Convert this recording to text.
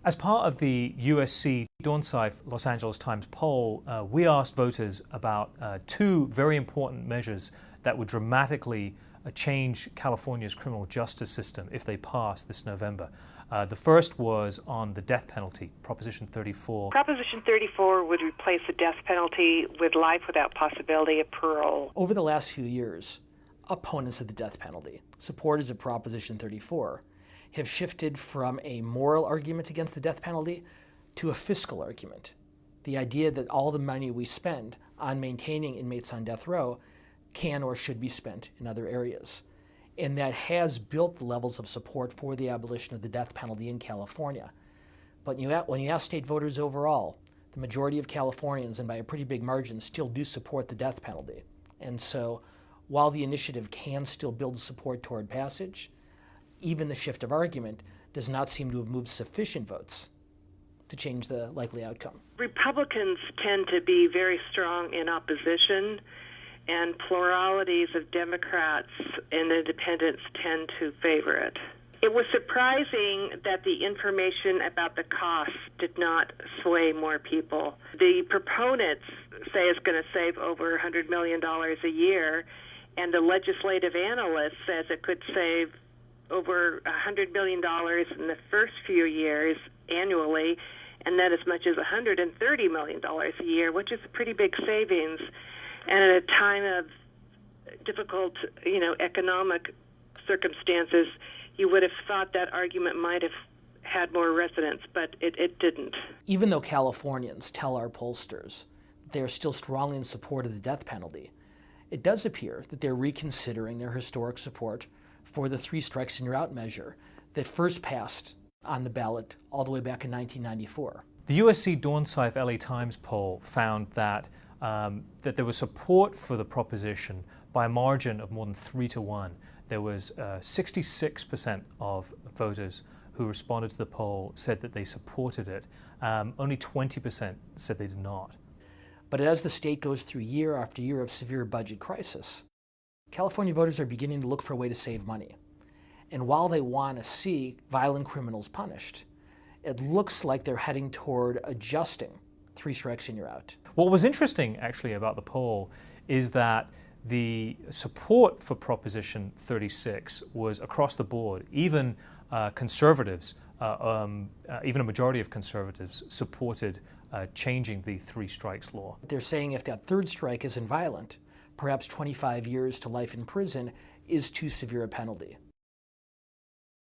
As part of the USC Dornsife Los Angeles Times poll, we asked voters about two very important measures that would dramatically change California's criminal justice system if they pass this November. The first was on the death penalty, Proposition 34. Proposition 34 would replace the death penalty with life without possibility of parole. Over the last few years, opponents of the death penalty, supporters of Proposition 34, have shifted from a moral argument against the death penalty to a fiscal argument. The idea that all the money we spend on maintaining inmates on death row can or should be spent in other areas. And that has built the levels of support for the abolition of the death penalty in California. But when you ask state voters overall, the majority of Californians, and by a pretty big margin, still do support the death penalty. And so while the initiative can still build support toward passage, even the shift of argument does not seem to have moved sufficient votes to change the likely outcome. Republicans tend to be very strong in opposition, and pluralities of Democrats and independents tend to favor it. It was surprising that the information about the costs did not sway more people. The proponents say it's going to save over $100 million a year, and the legislative analyst says it could save over $100 million in the first few years annually, and then as much as $130 million a year, which is a pretty big savings. And at a time of difficult, economic circumstances, you would have thought that argument might have had more resonance, but it didn't. Even though Californians tell our pollsters they are still strongly in support of the death penalty, it does appear that they're reconsidering their historic support for the three strikes and you're out measure that first passed on the ballot all the way back in 1994. The USC Dornsife LA Times poll found that there was support for the proposition by a margin of more than 3-1. There was 66% of voters who responded to the poll said that they supported it. Only 20% said they did not. But as the state goes through year after year of severe budget crisis, California voters are beginning to look for a way to save money. And while they want to see violent criminals punished, it looks like they're heading toward adjusting three strikes and you're out. What was interesting, actually, about the poll is that the support for Proposition 36 was across the board. Even conservatives, even a majority of conservatives supported changing the three strikes law. They're saying if that third strike isn't violent, perhaps 25 years to life in prison is too severe a penalty.